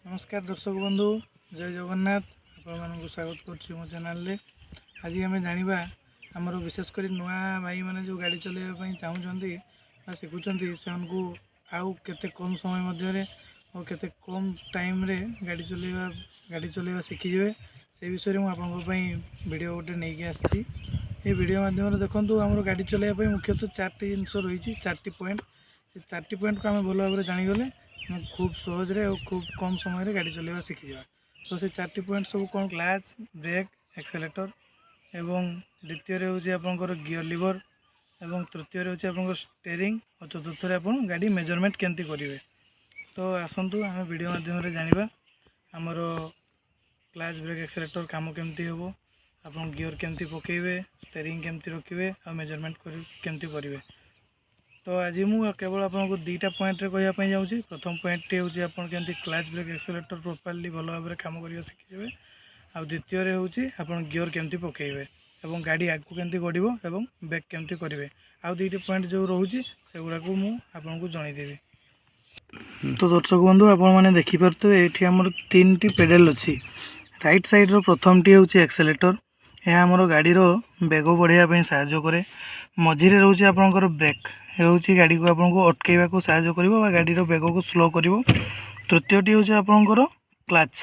नमस्कार दर्शक बंधु जय जगन्नाथ आपको स्वागत करुच्ची मो चैनल आज आम जाना आमर विशेषकर नुआ भाई मैंने जो गाड़ी चलैया चाहूँगी शिखुं से आउ केते कम समय मध्य और केते कम टाइम रे गाड़ी चलैया शिखिजे से विषय में आपंपाई वीडियो गोटे नहीं आसी ये वीडियो माध्यम देखूँ आम गाड़ी चलैया मुख्यतः 4टी जिनस रही 4टी पॉइंट से 4टी पॉइंट को आम भल भाव जानीगले खूब सहजरे और खूब कम समय गाड़ी चलैया शिखिजा तो से 4टी पॉइंट सब कौन क्लच ब्रेक एक्सेलेटर एवं द्वितीय हूँ आपंकर गियर लिवर एवं तृतीय हूँ आप स्टेयरिंग और चतुर्थ आप गाड़ी मेजरमेंट केमती करेंगे तो आसतु आम वीडियो माध्यम जाना आमर क्लच ब्रेक एक्सेलेटर काम केमती हम आप गियर केमती पकेबे स्टेयरिंग केमती रखिए और मेजरमेंट केमती करेंगे तो आज मुझे केवल आपको दुईटा पॉइंट कहवाई जाऊँगी प्रथम पॉइंट टी हूँ आप क्लच ब्रेक एक्सेलेटर प्रॉपर्ली भल भाव काम करवा शिखिजे आ द्वितीय हूँ आप गियर केमती पकेबे और गाड़ी आगू केमती गड़ब और ब्रेक केमती करेंगे आउ दुईटी पॉइंट जो रोचे से गुड़ाक मुझे जनईदेवी। तो दर्शक बंधु आपने देखिपे ये आमर 3टी पेडल अच्छी राइट साइड्र प्रथम टी हूँ एक्सेलेटर यह आमर गाड़ी बेग बढ़ाई साहाय्य कै मझीरे रोचे आपंकर ब्रेक हूँ गाड़ी को आपको अटकैवा को साहाय्य कर गाड़ी बेग को स्लो कर तृतीयटी हूँ आपंकर क्लच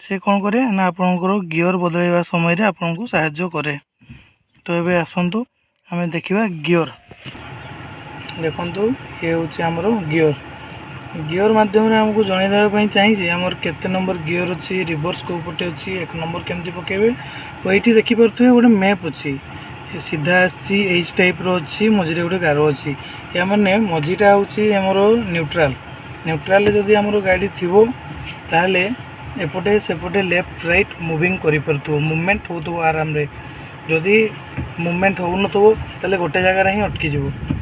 से कौन करे ना आपंकर गियर बदलवा समय आपको साहाय्य कै तो ये आसतु आम देखा गियर देखु ये हूँ आमर गियर गियर माध्यम आमको जनईदेवाई चाहिए आमर केते नंबर गियर अच्छी रिवर्स को पटे अच्छी 1 नंबर केमती पकेबे और ये देखिपे गोटे मैप अच्छी सीधा आसी एच टाइप अच्छी मझे गोटे गार अच्छी या मैंने मझीटा हूँ आमर न्यूट्राल न्यूट्राल जदि आमर गाड़ी थी ताले एपटे सेपटे लेफ्ट राइट मुविंग कर मुवमेंट हो आराम रे जदि मुवमेंट हो न गोटे जगार ही अटकीज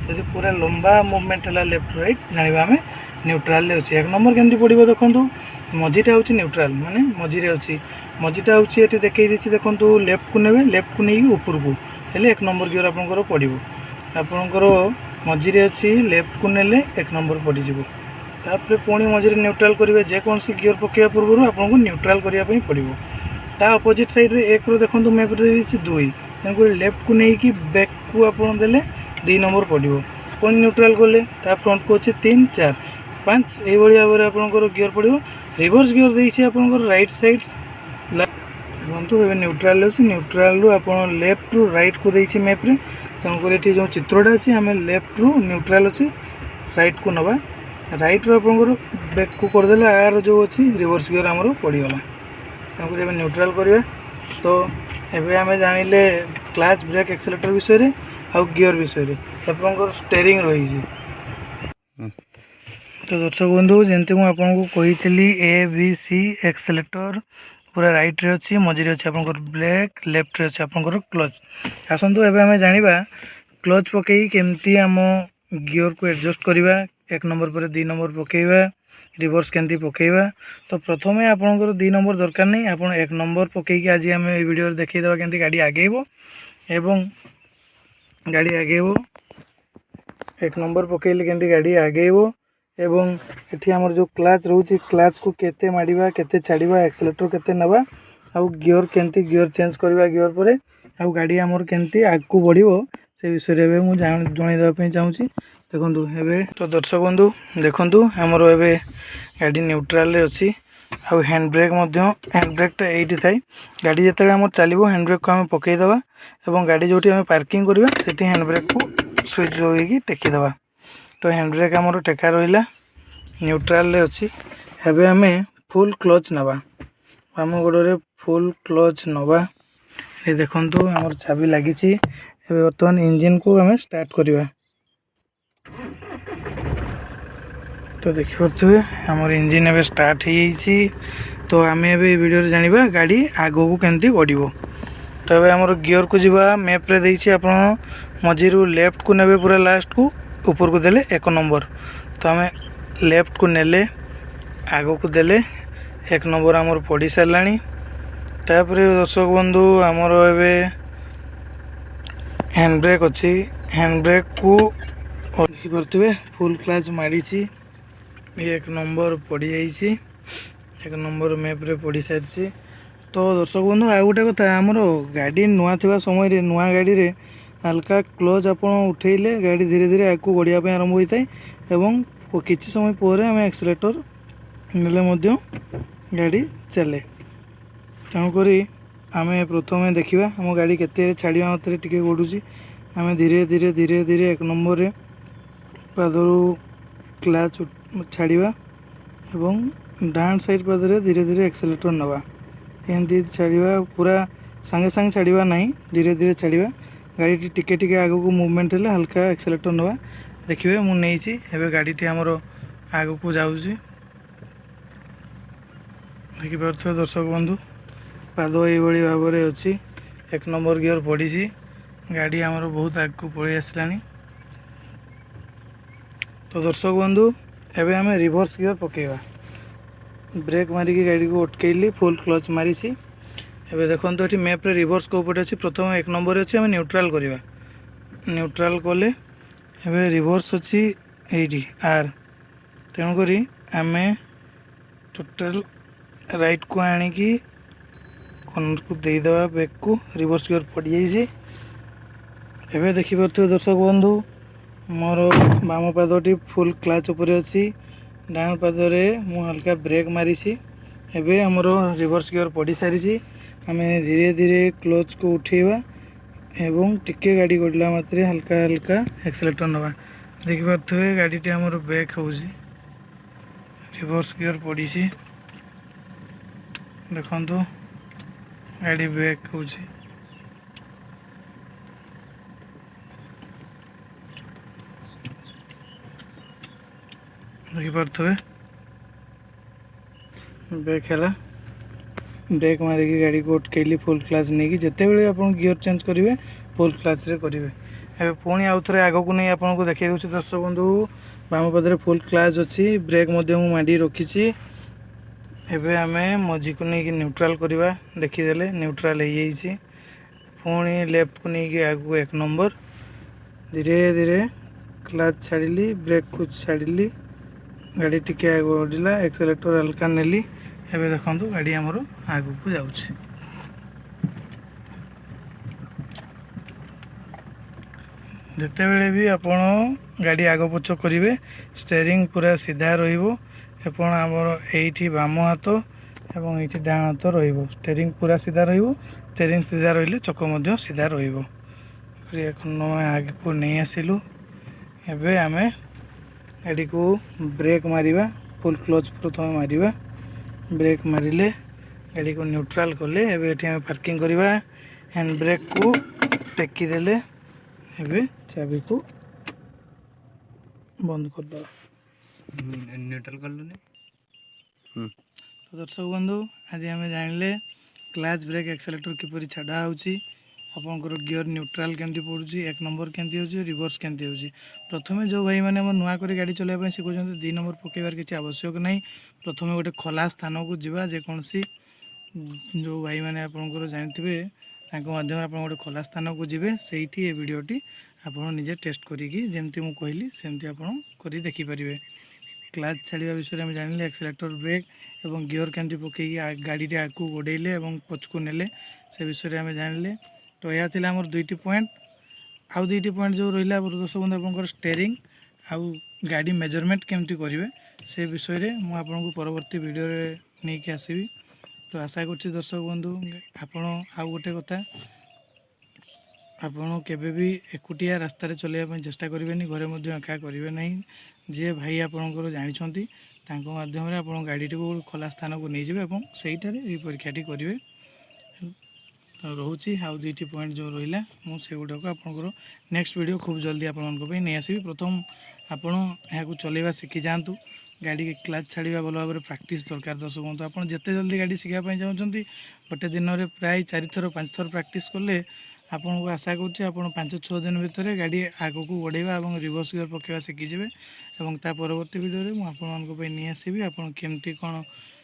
जदि पूरा लंबा मुवमेंट है लेफ्ट राइट जाना आम न्यूट्राल अच्छे 1 नंबर केमती पड़ो देखूँ मझीटा हूँ न्यूट्राल माने मझीरे अच्छी मझीटा हूँ ये देखई देखूँ लेफ्ट को ने लेफ्ट को नहीं ऊपर को हेले 1 नंबर गियर आपंकर पड़ो आपंकर मझीरे अच्छी लेफ्ट को ने 1 नंबर पड़ज तापर पुणी मझीरे न्यूट्राल करेंगे जेकोसी गियर पकड़ा पूर्व आपको न्यूट्राल करने पड़ो ता अपोजिट साइड रे 1 देखो मैप देती 2 तेणुक लेफ्ट को नहीं कि बैक को आप देले 2 नंबर पड़ो पुणी न्यूट्राल कले फ्रंट को अच्छे 3 4 5 ये भाव में आपंकर गियर पड़ो रिवर्स गियर देखिए आपंकर राइट साइड देखो ये न्यूट्राल अच्छे न्यूट्राल रु आप लेफ्ट रु राइट को देखिए मैप्रे तेणुक ये जो चित्रटा अच्छे आम लेफ्ट रु न्यूट्राल अच्छे राइट को नवा राइट रू आपंकर बैक को करदे आर जो अच्छी रिवर्स गियर आमर पड़गला तेणुक ये न्यूट्राल करवा तो एबे आम जानिले क्लच ब्रेक एक्सेलेटर विषय आउ गियर विषय आपंकर स्टेयरिंग रही तो दर्शक बंधु जमती मुझे कही ABC एक्सेलेटर पूरा राइट रे अच्छी मझे अच्छे आपंकर ब्रेक लेफ्ट रे अच्छे आपंकर क्लच आसतु एबे आम जानिबा क्लच पकई केमती आम गियर को एडजस्ट करवा 1 नंबर पर 2 नंबर पकेबा रिवर्स केमती पकेबा तो प्रथम आपंकर 2 नंबर दरकार नहीं आप 1 नंबर पकईकि आज आम वीडियो देखईदेवा केमती गाड़ी आगेब एवं गाड़ी आगेब 1 नंबर पकईले केमती गाड़ी आगेब एवं एठी आमर जो क्लच रोचे क्लच को केते मारिबा केते छाड़िबा एक्सेलेटर केते नबा आउ गियर केमती गियर चेंज करबा गियर परे आउ गाड़ी आमर केमती आगू बढ़िबो से विषय में मुझे जनईदेवाई चाहूँगी देखु एवं तो दर्शक बंधु देखु आमर एवं गाड़ी न्यूट्राल अच्छी आउ हैंड ब्रेकटा ये थाए गाड़ी जिते आम चलो हैंड ब्रेक को आम पकईदे और गाड़ी जो आम पार्किंग करवा से हैंड ब्रेक को स्विच होगी टेकीदे तो हैंड ब्रेक आमर टेका रहा न्यूट्राल अच्छी एवं आम फुल क्लच नवा आम गोड़े फुल क्लच नवा ये देखु आमर चाबी लगी बर्तमान इंजिन को आम स्टार्ट करवा तो देखिपे आमर इंजिन एवं स्टार्ट हो तो आम ए वीडियो जाना गाड़ी आग को केमती गड़ब तो ये आमर गियर को जीवा मैप रे देछि आप मझीरू लेफ्ट को ने पूरा लास्ट को ऊपर को देले 1 नंबर तो आम लेफ्ट को नेले आग को देले 1 नंबर आमर पड़ सारानी तापर दर्शक बंधु आमर एवं हैंड ब्रेक अच्छी हैंड ब्रेक को देखिपे फुल क्लच माड़ी 1 नंबर पड़ जाइए एक नंबर मैप रे पढ़ी सारी। तो दर्शक बंधु आ गोटे कथा आमर गाड़ी नुआ थिबा समय रे नुआ गाड़ी रे हल्का क्लोज आप उठेले गाड़ी धीरे धीरे आगू बढ़िया आरंभ होता है एवं किसी समय पर आम एक्सीलेटर नेले गाड़ी चले। तेणुक आम प्रथम देखा आम गाड़ी केते छाड़ा मात्रे टी गड़ुची आम धीरे धीरे धीरे धीरे एक नंबर रे पादर क्लच छाड़ा एवं डाण साइड पादरे धीरे धीरे एक्सीलेटर नवा एमती छाड़ा पूरा सांगे सांगे छाड़ा ना धीरे धीरे छाड़ा गाड़ी टिके टिके आग को मूवमेंट है हल्का एक्सीलेटर नवा देखिए मुझे गाड़ी आमर आग को जाऊँगी देखिपे दर्शक बंधु पाद ये भाव में अच्छी एक नंबर गियर पड़ी गाड़ी आमर बहुत आग को पलि आसलानी। तो दर्शक बंधु एवं आम रिवर्स गियर पकेवा ब्रेक मारिकी गाड़ी को अटकैली फुल क्लच मारी एवं देखो ये मैप्रे रिवर्स कौपटे अच्छी प्रथम एक नंबर अच्छी आम न्यूट्राल करवा न्यूट्राल कले एवं रिवर्स अच्छी ये आर तेणुक आम टोटाल राइट को आणिकी कॉर्नर को देदेवा बैक को रिवर्स गियर पड़ जाइए। एवं देखिपे दर्शक बंधु मोर बाम पादटी फुल क्लच उपर अच्छी डाण पादरे मु हल्का ब्रेक मारी एवं आमर रिवर्स गियर पड़ सारी आम धीरे धीरे क्लच को उठेवा एवं टिके गाड़ी गड़ला मात्रे हल्का हल्का एक्सीलेटर नवा देखिपे गाड़ी आमर बैक हो रिवर्स गियर पड़ी देखु गाड़ी बैक हो देखिपे ब्रेक है ब्रेक मारिकी गाड़ी को अटकैली फुल क्लास नहीं जिते बड़े आप गियर चेंज करेंगे फुल क्लास रे करेंगे। एवं पुणी आउ थे आग को नहीं आपको देखा दूसरी दर्शक बंधु बाम पदरे फुल क्लास अच्छी ब्रेक माड़ी रखी एवं आम मझी को नहीं न्यूट्राल करवा देखीदे न्यूट्राल हो पुणी लेफ्ट को नहीं आगू एक नंबर धीरे धीरे क्लच छाड़ी ब्रेक को छाड़ी गाड़ी टिके आग बढ़ला एक्सीलेटर हल्का नेली एवं देखो गाड़ी आमर आग को जाऊँगी। जिते बड़े भी आपण गाड़ी आग पछ करेंगे स्टेयरिंग पूरा सीधा रहा आमर ये बाम हाथ एवं ये डाण हाथ स्टेयरिंग पूरा सीधा स्टेयरिंग सीधा रही चक सीधा आग को नहीं आसिलु एवं आम गाड़ी को ब्रेक मारिबा फुल क्लच प्रथम मारिबा ब्रेक मारिले गाड़ी को न्यूट्राल कले एवं ये पार्किंग करवा हैंड ब्रेक को टेकीदे एवं चाबी को बंद करदे न्यूट्रल कर लुनी। तो दर्शक बंधु आज आम जानिले क्लच ब्रेक एक्सीलेटर किपरि छाड़ा होची आपंकर गियर न्यूट्राल केमती पड़ुची एक नंबर केमती होची रिवर्स केमती होची। प्रथमे जो भाई मैंने नुआ कर गाड़ी चलाइबा शिखुचंती 2 नंबर पकेबार किसी आवश्यक नहीं प्रथमे गोटे खोला स्थान को जीवा जेकोसी जो भाई मैंने आपंकर जानिथिबे तांको माध्यम आप गोटे खोला स्थान को जीवे सेठी ए वीडियोटी आप निजे टेस्ट करिकी जेमती मु कहली सेमती आप करी देखिपारे। क्लच छाड़ा विषय में जानिले एक्सीलेटर ब्रेक एवं गियर केमती पकई गाड़ी आगू गोड़े और पछकू नेले से विषय में जानिले। तो यह थी आमर 2टी पॉइंट आउ 2टी पॉइंट जो रहा दर्शक बंधु आप स्टेयरिंग आउ गाड़ी मेजरमेंट केमती करेंगे से विषय में मुझे परवर्ती वीडियो नहीं कि आसबि। तो आशा कर दर्शक बंधु आपण आउ गोटे कथा आपड़ केवे भी एकुटिया रास्तार चलने चेष्टा करेंगे घरे एका करेंगे ना जी भाई आपंकर जानते माध्यम आप गाड़ी को खोला स्थान को नहीं जाए और सहीठार ये परीक्षाटी करेंगे। रोचे आउ 2टी पॉइंट जो रहा मुझे गुड़ाक आपंकर नेक्स्ट वीडियो खूब जल्दी आपंप नहीं आसबि। प्रथम आपड़ यहाँ चलवा शिखी जातु गाड़ी के क्लच छाड़ा भल भाव में प्राक्ट दरकार दर्शक बंधु आप जिते जल्दी गाड़ी शिखापी चाहते गोटे दिन में प्राय 4 थर 5 थर प्राक्ट कले आपन को आशा करुँचे आप 5-6 दिन भितर गाड़ी आग को गड़ेवा और रिवर्स गियर पकेवा शिखीजे और ता परवर्ती वीडियो मुझे नहीं आसबि आप केमती कौन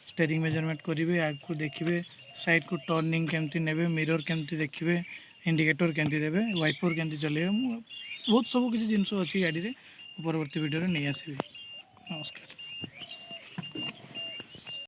स्टेयरिंग मेजरमेंट करेंगे आग को देखिए साइड को टर्निंग केमती नेबे मिरर केमती देखिए इंडिकेटर केमती देवे वाइपर केमती चलेबे बहुत सब किसी जिनस अच्छी गाड़ी में परवर्ती वीडियो नहीं आसबि। नमस्कार।